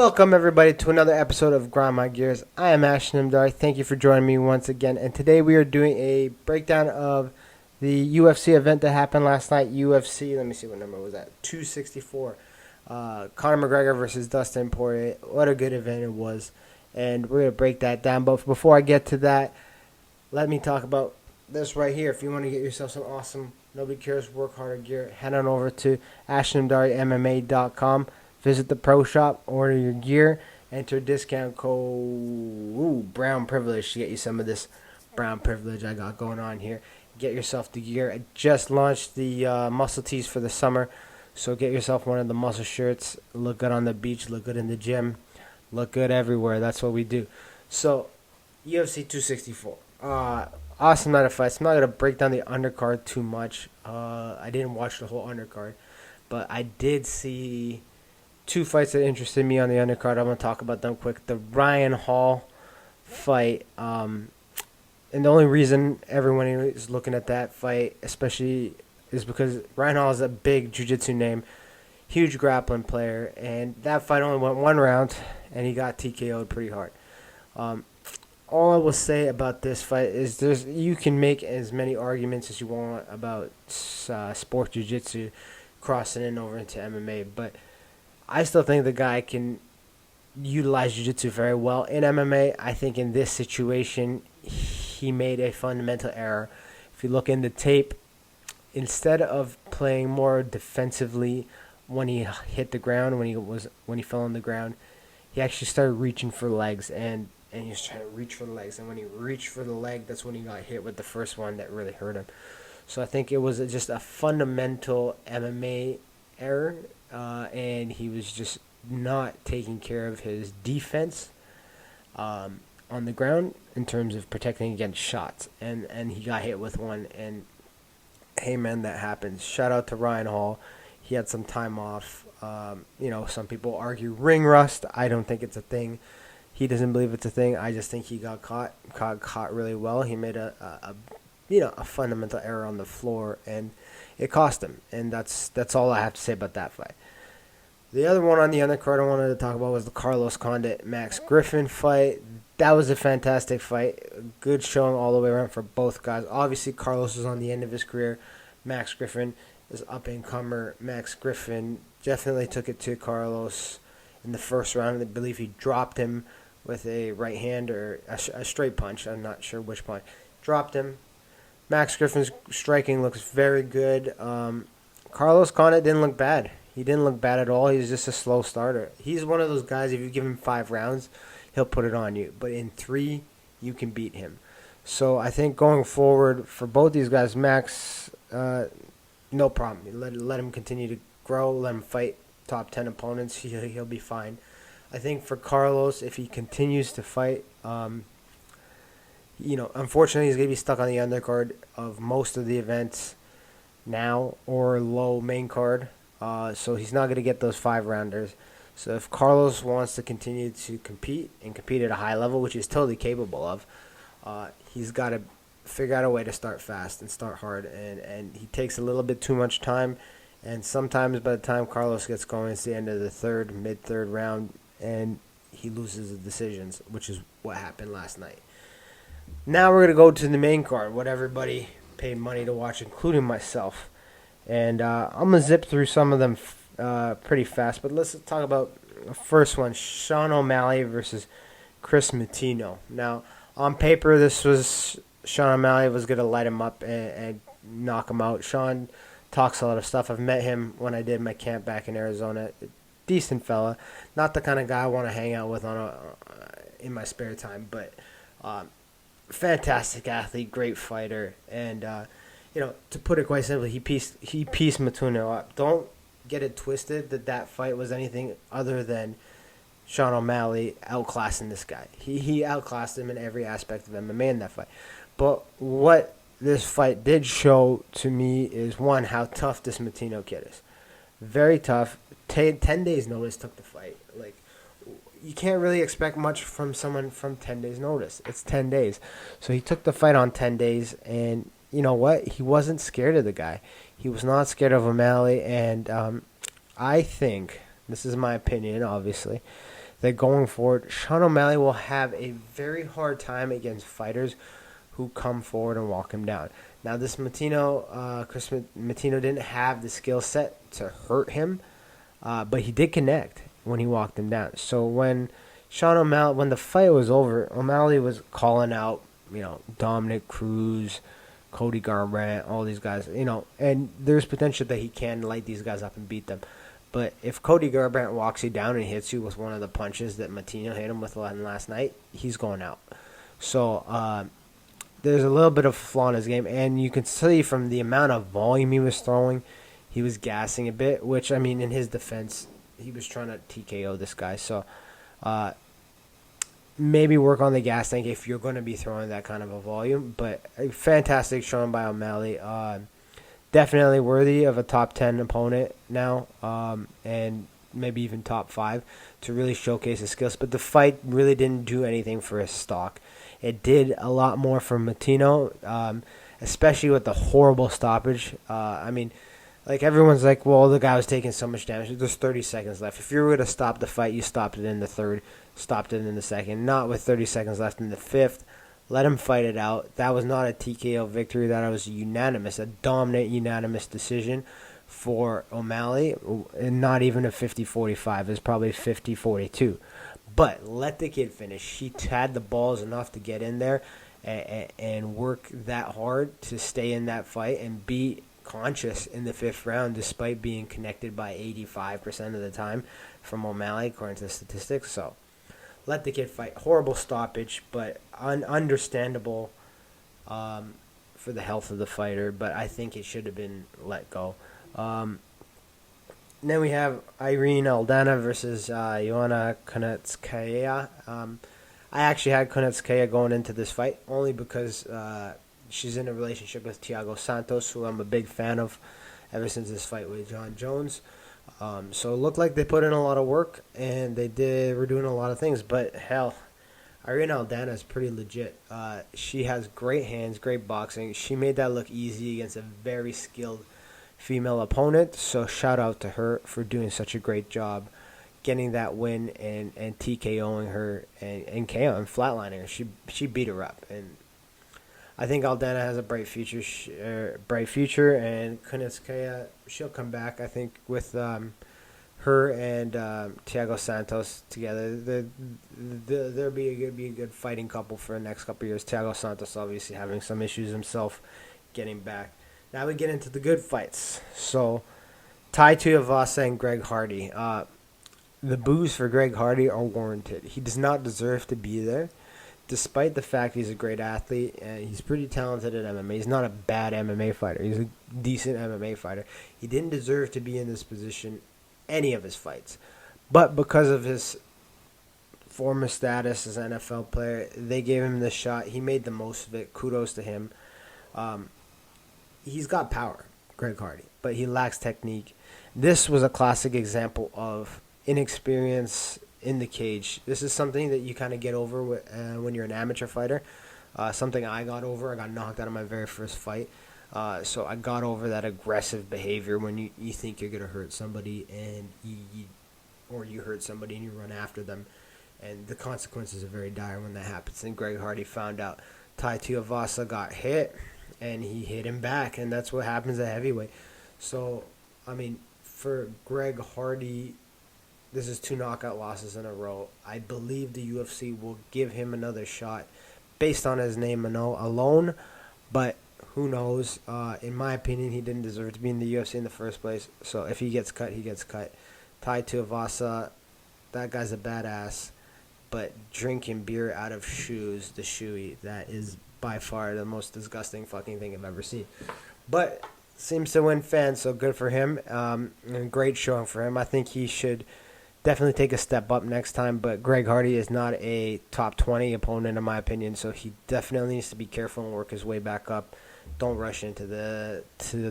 Welcome everybody to another episode of Grind My Gears. I am Ashton Imdar. Thank you for joining me once again. And today we are doing a breakdown of the UFC event that happened last night. UFC, let me see what number was that, 264. Conor McGregor versus Dustin Poirier. What a good event it was. And we're going to break that down. But before I get to that, let me talk about this right here. If you want to get yourself some awesome Nobody Cares Work Harder gear, head on over to ashtonimdar.mma.com. Visit the pro shop, order your gear, enter discount code Brown Privilege to get you some of this Brown Privilege I got going on here. Get yourself the gear. I just launched the muscle tees for the summer, so get yourself one of the muscle shirts. Look good on the beach, look good in the gym, look good everywhere. That's what we do. So, UFC 264. Awesome night of fights. I'm not going to break down the undercard too much. I didn't watch the whole undercard, but I did see two fights that interested me on the undercard. I'm going to talk about them quick. The Ryan Hall fight, and the only reason everyone is looking at that fight, especially, is because Ryan Hall is a big jiu-jitsu name, huge grappling player, and that fight only went one round, and he got TKO'd pretty hard. All I will say about this fight is you can make as many arguments as you want about sport jiu-jitsu crossing in over into MMA, but I still think the guy can utilize jiu-jitsu very well in MMA. I think in this situation, he made a fundamental error. If you look in the tape, instead of playing more defensively when he hit the ground, when he fell on the ground, he actually started reaching for legs, and he was trying to reach for the legs. And when he reached for the leg, that's when he got hit with the first one that really hurt him. So I think it was just a fundamental MMA error. And he was just not taking care of his defense on the ground in terms of protecting against shots. And he got hit with one. And, hey, man, that happens. Shout out to Ryan Hall. He had some time off. Some people argue ring rust. I don't think it's a thing. He doesn't believe it's a thing. I just think he got caught really well. He made a fundamental error on the floor, and it cost him. And that's all I have to say about that fight. The other one on the undercard I wanted to talk about was the Carlos Condit Max Griffin fight. That was a fantastic fight. Good showing all the way around for both guys. Obviously, Carlos is on the end of his career. Max Griffin is up-and-comer. Max Griffin definitely took it to Carlos in the first round. I believe he dropped him with a right hand or a straight punch. I'm not sure which punch. Dropped him. Max Griffin's striking looks very good. Carlos Condit didn't look bad. He didn't look bad at all. He's just a slow starter. He's one of those guys, if you give him 5 rounds, he'll put it on you. But in 3, you can beat him. So I think going forward for both these guys, Max, no problem. Let him continue to grow. Let him fight top 10 opponents. He'll be fine. I think for Carlos, if he continues to fight, unfortunately he's going to be stuck on the undercard of most of the events now or low main card. So he's not going to get those 5-rounders. So if Carlos wants to continue to compete at a high level, which he's totally capable of, he's got to figure out a way to start fast and start hard. And he takes a little bit too much time. And sometimes by the time Carlos gets going, it's the end of the mid-third round, and he loses the decisions, which is what happened last night. Now we're going to go to the main card, what everybody paid money to watch, including myself. And I'm going to zip through some of them pretty fast. But let's talk about the first one, Sean O'Malley versus Chris Matino. Now, on paper, this was Sean O'Malley was going to light him up and knock him out. Sean talks a lot of stuff. I've met him when I did my camp back in Arizona. Decent fella. Not the kind of guy I want to hang out with in my spare time. But fantastic athlete, great fighter. And to put it quite simply, he pieced Matino up. Don't get it twisted that fight was anything other than Sean O'Malley outclassing this guy. He outclassed him in every aspect of MMA in that fight. But what this fight did show to me is, one, how tough this Matino kid is. Very tough. 10 days notice took the fight. Like, you can't really expect much from someone from 10 days notice. It's 10 days. So he took the fight on 10 days, and you know what? He wasn't scared of the guy. He was not scared of O'Malley, and I think, this is my opinion, obviously, that going forward, Sean O'Malley will have a very hard time against fighters who come forward and walk him down. Now, this Chris Matino didn't have the skill set to hurt him, but he did connect when he walked him down. So when the fight was over, O'Malley was calling out, Dominic Cruz, Cody Garbrandt, all these guys, and there's potential that he can light these guys up and beat them. But if Cody Garbrandt walks you down and hits you with one of the punches that Matino hit him with last night, he's going out. So there's a little bit of flaw in his game, and you can see from the amount of volume he was throwing, he was gassing a bit, which, in his defense, he was trying to TKO this guy. So maybe work on the gas tank if you're going to be throwing that kind of a volume. But a fantastic showing by O'Malley. Definitely worthy of a top 10 opponent now, and maybe even top 5 to really showcase his skills. But the fight really didn't do anything for his stock. It did a lot more for Matino, especially with the horrible stoppage. Everyone's like, well, the guy was taking so much damage. There's 30 seconds left. If you were to stop the fight, you stopped it in the third, stopped it in the second. Not with 30 seconds left in the fifth. Let him fight it out. That was not a TKO victory. That was a dominant unanimous decision for O'Malley. And not even a 50-45. It was probably 50-42. But let the kid finish. He had the balls enough to get in there and work that hard to stay in that fight and be conscious in the fifth round, despite being connected by 85% of the time from O'Malley, according to the statistics. So let the kid fight. Horrible stoppage, but understandable for the health of the fighter. But I think it should have been let go. Then we have Irene Aldana versus Joanna Kunitskaya. I actually had Kunitskaya going into this fight only because she's in a relationship with Thiago Santos, who I'm a big fan of ever since his fight with John Jones. So it looked like they put in a lot of work, and were doing a lot of things. But hell, Irene Aldana is pretty legit. She has great hands, great boxing. She made that look easy against a very skilled female opponent. So shout out to her for doing such a great job getting that win and TKOing her and KO and flatlining her. She beat her up, and I think Aldana has a bright future, and Kunitskaya, she'll come back, I think, with her and Thiago Santos together. They'll be a good fighting couple for the next couple of years. Thiago Santos obviously having some issues himself getting back. Now we get into the good fights. So, Tai Tuivasa and Greg Hardy. The boos for Greg Hardy are warranted. He does not deserve to be there, despite the fact he's a great athlete and he's pretty talented at MMA. He's not a bad MMA fighter. He's a decent MMA fighter. He didn't deserve to be in this position any of his fights. But because of his former status as an NFL player, they gave him the shot. He made the most of it. Kudos to him. He's got power, Greg Hardy, but he lacks technique. This was a classic example of inexperience in the cage. This is something that you kind of get over when you're an amateur fighter. Something I got over. I got knocked out of my very first fight. So I got over that aggressive behavior when you think you're going to hurt somebody and you hurt somebody and you run after them. And the consequences are very dire when that happens. And Greg Hardy found out. Tai Tuivasa got hit and he hit him back. And that's what happens at heavyweight. So, for Greg Hardy, this is 2 knockout losses in a row. I believe the UFC will give him another shot based on his name alone, but who knows? In my opinion, he didn't deserve to be in the UFC in the first place. So if he gets cut, he gets cut. Tai Tuivasa, that guy's a badass, but drinking beer out of shoes, the shoey, that is by far the most disgusting fucking thing I've ever seen. But seems to win fans, so good for him. And great showing for him. I think he should definitely take a step up next time, but Greg Hardy is not a top 20 opponent in my opinion, so he definitely needs to be careful and work his way back up. Don't rush into the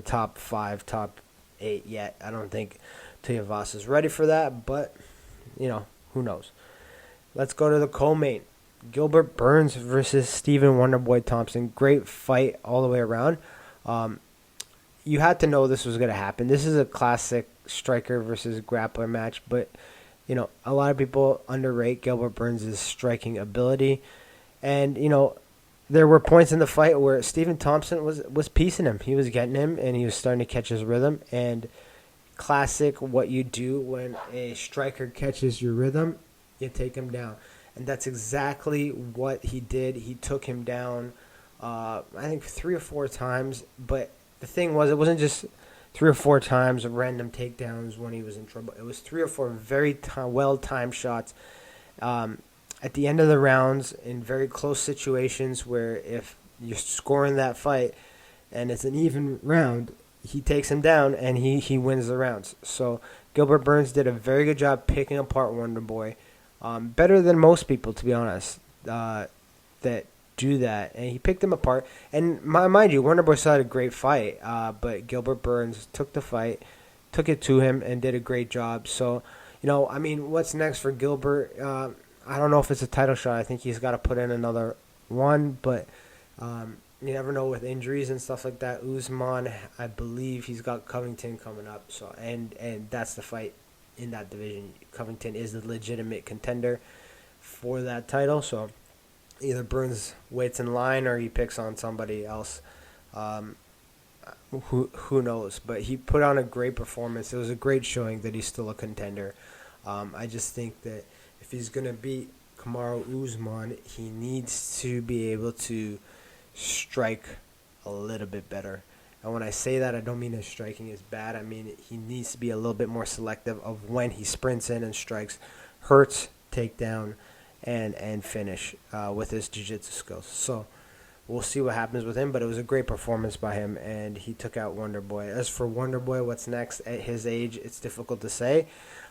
top 5, top 8 yet. I don't think Tuivasa is ready for that, but who knows. Let's go to the co-main. Gilbert Burns versus Stephen Wonderboy Thompson. Great fight all the way around. You had to know this was going to happen. This is a classic striker versus grappler match, but A lot of people underrate Gilbert Burns' striking ability. And, there were points in the fight where Stephen Thompson was piecing him. He was getting him, and he was starting to catch his rhythm. And classic, what you do when a striker catches your rhythm, you take him down. And that's exactly what he did. He took him down, I think, 3 or 4 times. But the thing was, it wasn't just 3 or 4 times of random takedowns when he was in trouble. It was 3 or 4 very well-timed shots at the end of the rounds in very close situations where if you're scoring that fight and it's an even round, he takes him down and he wins the rounds. So Gilbert Burns did a very good job picking apart Wonder Boy. Better than most people, to be honest, that do that. And he picked him apart. And mind you, Wonder Boy still had a great fight, but Gilbert Burns took the fight, took it to him, and did a great job. So, what's next for Gilbert? I don't know if it's a title shot. I think he's got to put in another one, but you never know with injuries and stuff like that. Usman, I believe he's got Covington coming up. So and that's the fight in that division. Covington is the legitimate contender for that title. So either Burns waits in line or he picks on somebody else. Who knows? But he put on a great performance. It was a great showing that he's still a contender. I just think that if he's going to beat Kamaru Usman, he needs to be able to strike a little bit better. And when I say that, I don't mean his striking is bad. I mean he needs to be a little bit more selective of when he sprints in and strikes, hurts, takedown, and finish with his jiu-jitsu skills. So we'll see what happens with him, but it was a great performance by him, and he took out Wonder Boy. As for Wonder Boy, what's next at his age, it's difficult to say.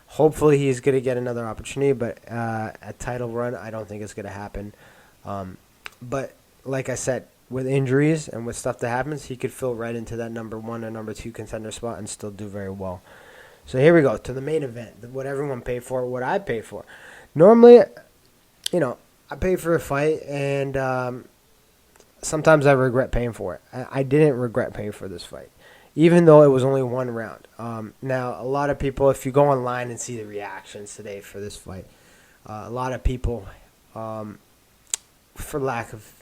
Hopefully he's going to get another opportunity, but a title run, I don't think it's going to happen. But like I said, with injuries and with stuff that happens, he could fill right into that number 1 or number 2 contender spot and still do very well. So here we go to the main event, what everyone paid for, what I pay for. Normally, I pay for a fight, and sometimes I regret paying for it. I didn't regret paying for this fight, even though it was only 1 round. Now, a lot of people, if you go online and see the reactions today for this fight, a lot of people, for lack of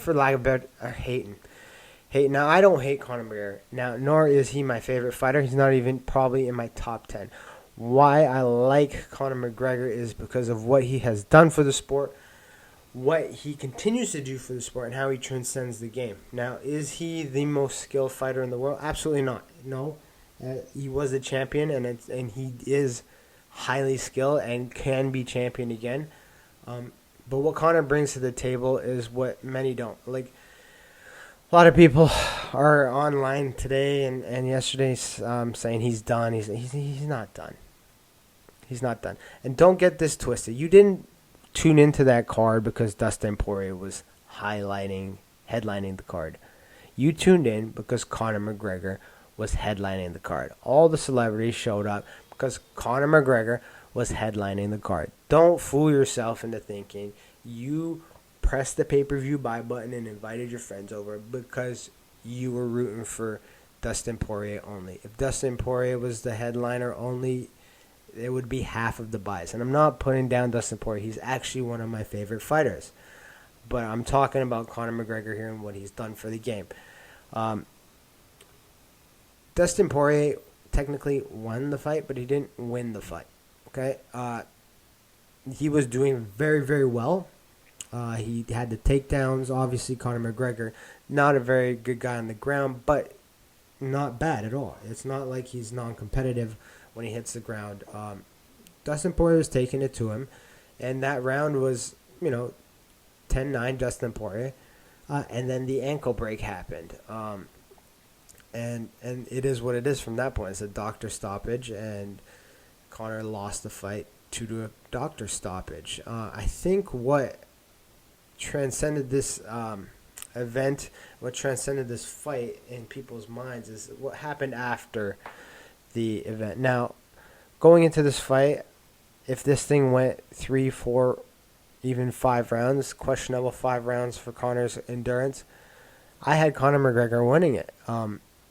better, are hating. Now, I don't hate Conor McGregor. Now, nor is he my favorite fighter. He's not even probably in my top 10. Why I like Conor McGregor is because of what he has done for the sport, what he continues to do for the sport, and how he transcends the game. Now, is he the most skilled fighter in the world? Absolutely not. No. He was a champion, and he is highly skilled and can be champion again. But what Conor brings to the table is what many don't. Like, a lot of people are online today and yesterday saying he's done. He's not done. He's not done. And don't get this twisted. You didn't tune into that card because Dustin Poirier was headlining the card. You tuned in because Conor McGregor was headlining the card. All the celebrities showed up because Conor McGregor was headlining the card. Don't fool yourself into thinking you pressed the pay-per-view buy button and invited your friends over because you were rooting for Dustin Poirier only. If Dustin Poirier was the headliner only, it would be half of the buys. And I'm not putting down Dustin Poirier. He's actually one of my favorite fighters. But I'm talking about Conor McGregor here and what he's done for the game. Dustin Poirier technically won the fight, but he didn't win the fight. Okay? He was doing very, very well. He had the takedowns. Obviously, Conor McGregor, not a very good guy on the ground, but not bad at all. It's not like he's non-competitive when he hits the ground. Dustin Poirier was taking it to him, and that round was, 10-9 Dustin Poirier, and then the ankle break happened. And it is what it is from that point. It's a doctor stoppage, and Conor lost the fight due to a doctor stoppage. I think what transcended this event, what transcended this fight in people's minds is what happened after the event. Now, going into this fight, if this thing went 3, 4, even 5 rounds, questionable 5 rounds for Conor's endurance, I had Conor McGregor winning it.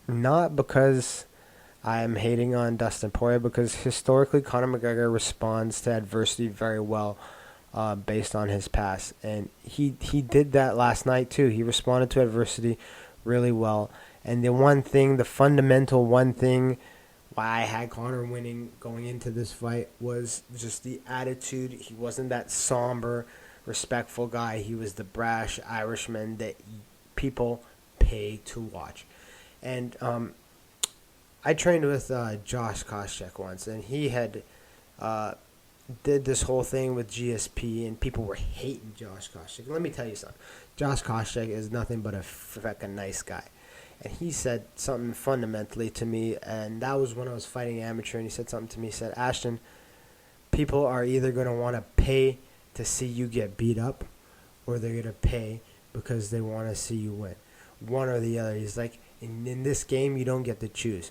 Not because I'm hating on Dustin Poirier because historically Conor McGregor responds to adversity very well, based on his past, and he did that last night too. He responded to adversity really well, and the fundamental one thing why I had Conor winning going into this fight was just the attitude. He wasn't that somber, respectful guy. He was the brash Irishman that people pay to watch, and I trained with Josh Koscheck once, and he had did this whole thing with GSP, and people were hating Josh Koscheck. Let me tell you something. Josh Koscheck is nothing but a fucking nice guy. And he said something fundamentally to me, and that was when I was fighting amateur, and he said something to me. He said, Ashton, people are either going to want to pay to see you get beat up, or they're going to pay because they want to see you win. One or the other. He's like, in this game, you don't get to choose.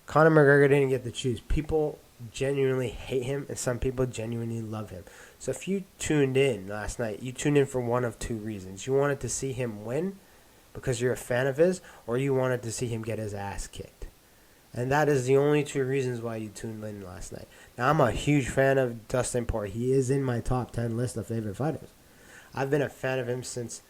Conor McGregor didn't get to choose. People genuinely hate him, and some people genuinely love him. So if you tuned in last night, you tuned in for one of two reasons. You wanted to see him win because you're a fan of his, or you wanted to see him get his ass kicked. And that is the only two reasons why you tuned in last night. Now, I'm a huge fan of Dustin Poirier. He is in my top 10 list of favorite fighters. I've been a fan of him since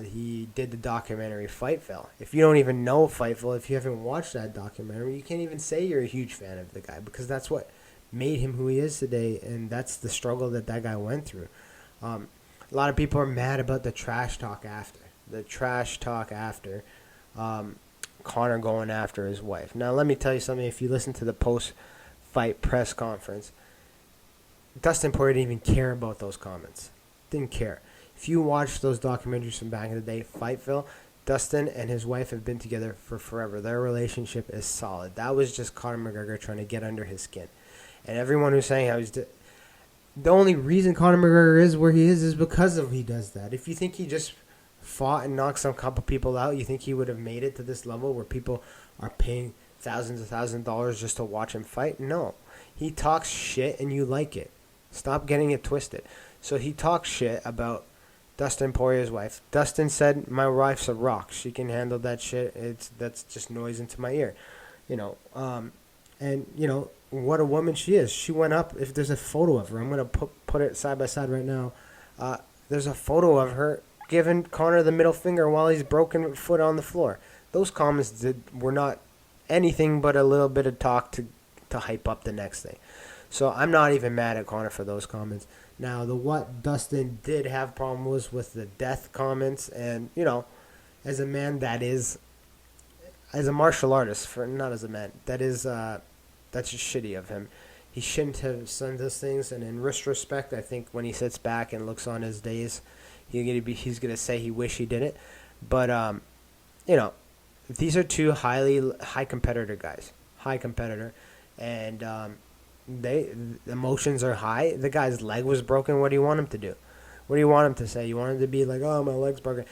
he did the documentary Fightful. If you don't even know Fightful, if you haven't watched that documentary, you can't even say you're a huge fan of the guy, because that's what made him who he is today, and that's the struggle that guy went through. A lot of people are mad about the trash talk after. Conor going after his wife. Now, let me tell you something. If you listen to the post-fight press conference, Dustin Poirier didn't even care about those comments. Didn't care. If you watch those documentaries from back in the day, Fightful, Dustin and his wife have been together for forever. Their relationship is solid. That was just Conor McGregor trying to get under his skin. And everyone who's saying how the only reason Conor McGregor is where he is because of he does that. If you think he just fought and knocked some couple people out, you think he would have made it to this level where people are paying thousands of dollars just to watch him fight? No. He talks shit and you like it. Stop getting it twisted. So he talks shit about Dustin Poirier's wife. Dustin said, my wife's a rock. She can handle that shit. That's just noise into my ear. And what a woman she is. She went up. If there's a photo of her, I'm going to put it side by side right now. There's a photo of her giving Conor the middle finger while he's broken foot on the floor. Those comments were not anything but a little bit of talk to hype up the next thing. So I'm not even mad at Conor for those comments. Now, what Dustin did have problem was with the death comments, and as a man as a martial artist, not as a man, that's just shitty of him. He shouldn't have said those things, and in retrospect, I think when he sits back and looks on his days, he's gonna say he wish he did it. But these are two high competitor guys, and the emotions are high. The guy's leg was broken. What do you want him to do? What do you want him to say? You want him to be like, oh, my leg's broken.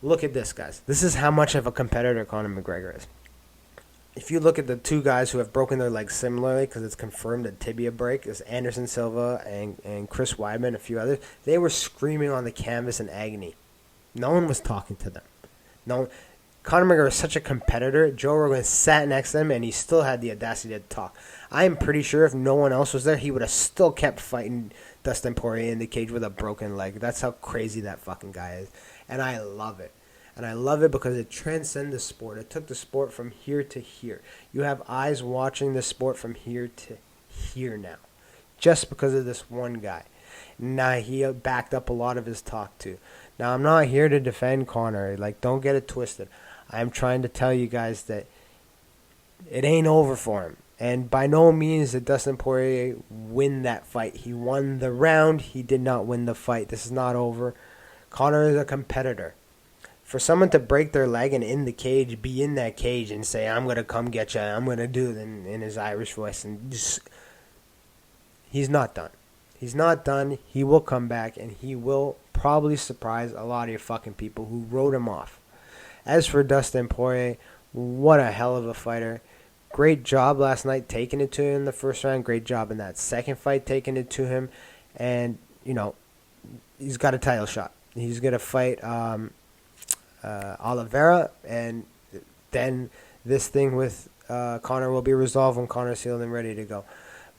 Look at this, guys. This is how much of a competitor Conor McGregor is. If you look at the two guys who have broken their legs similarly, because it's confirmed a tibia break, is Anderson Silva and Chris Weidman, a few others, they were screaming on the canvas in agony. No one was talking to them. Conor McGregor is such a competitor. Joe Rogan sat next to him, and he still had the audacity to talk. I am pretty sure if no one else was there, he would have still kept fighting Dustin Poirier in the cage with a broken leg. That's how crazy that fucking guy is. And I love it. And I love it because it transcends the sport. It took the sport from here to here. You have eyes watching the sport from here to here now. Just because of this one guy. Now, he backed up a lot of his talk, too. Now, I'm not here to defend Conor. Don't get it twisted. I'm trying to tell you guys that it ain't over for him. And by no means did Dustin Poirier win that fight. He won the round. He did not win the fight. This is not over. Conor is a competitor. For someone to break their leg and in the cage, be in that cage and say, I'm going to come get you, I'm going to do it in his Irish voice. And he's not done. He's not done. He will come back, and he will probably surprise a lot of you fucking people who wrote him off. As for Dustin Poirier, what a hell of a fighter. Great job last night taking it to him in the first round. Great job in that second fight taking it to him. And, he's got a title shot. He's going to fight Oliveira, and then this thing with Conor will be resolved when Conor's healed and ready to go.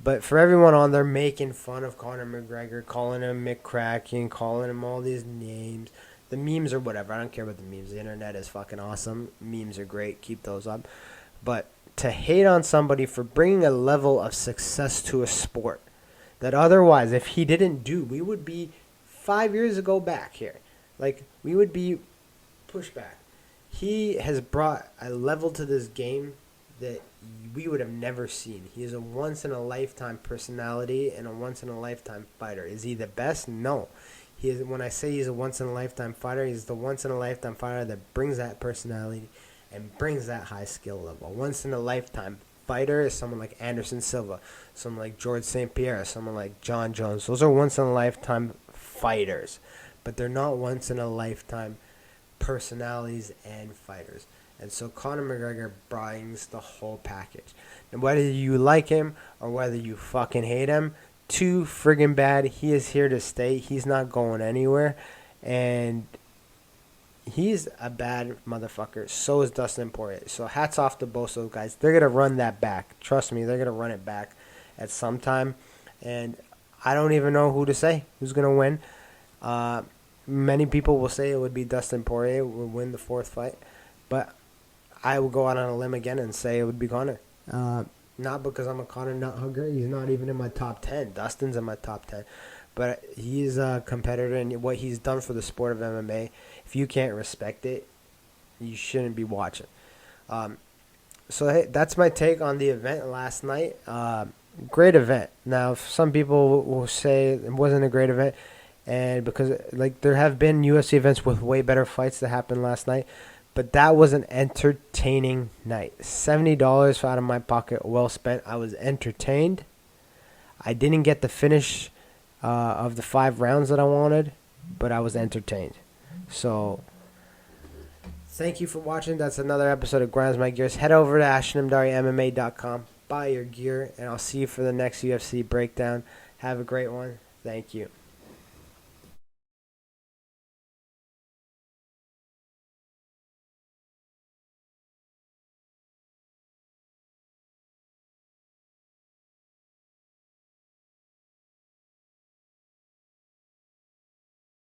But for everyone on there making fun of Conor McGregor, calling him McCracken, calling him all these names, the memes or whatever, I don't care about the memes. The internet is fucking awesome. Memes are great. Keep those up. But to hate on somebody for bringing a level of success to a sport that otherwise, if he didn't do, we would be 5 years ago back here. Like, we would be pushed back. He has brought a level to this game that we would have never seen. He is a once-in-a-lifetime personality and a once-in-a-lifetime fighter. Is he the best? No. He is. When I say he's a once-in-a-lifetime fighter, he's the once-in-a-lifetime fighter that brings that personality and brings that high skill level. Once-in-a-lifetime fighter is someone like Anderson Silva, someone like George St. Pierre, someone like John Jones. Those are once-in-a-lifetime fighters, but they're not once-in-a-lifetime personalities and fighters. And so Conor McGregor brings the whole package. And whether you like him or whether you fucking hate him, too friggin' bad, he is here to stay. He's not going anywhere. And he's a bad motherfucker. So is Dustin Poirier. So hats off to both those guys. They're going to run that back. Trust me, they're going to run it back at some time. And I don't even know who to say who's going to win. Many people will say it would be Dustin Poirier will win the fourth fight. But I will go out on a limb again and say it would be Conor. Not because I'm a Conor nut hugger. He's not even in my top 10. Dustin's in my top 10. But he's a competitor, and what he's done for the sport of MMA, if you can't respect it, you shouldn't be watching. So hey, that's my take on the event last night. Great event. Now, some people will say it wasn't a great event, and because like there have been UFC events with way better fights that happened last night. But that was an entertaining night. $70 out of my pocket, well spent. I was entertained. I didn't get the finish of the 5 rounds that I wanted, but I was entertained. So, thank you for watching. That's another episode of Grinds My Gears. Head over to AshanimDariMMA.com. Buy your gear, and I'll see you for the next UFC breakdown. Have a great one. Thank you.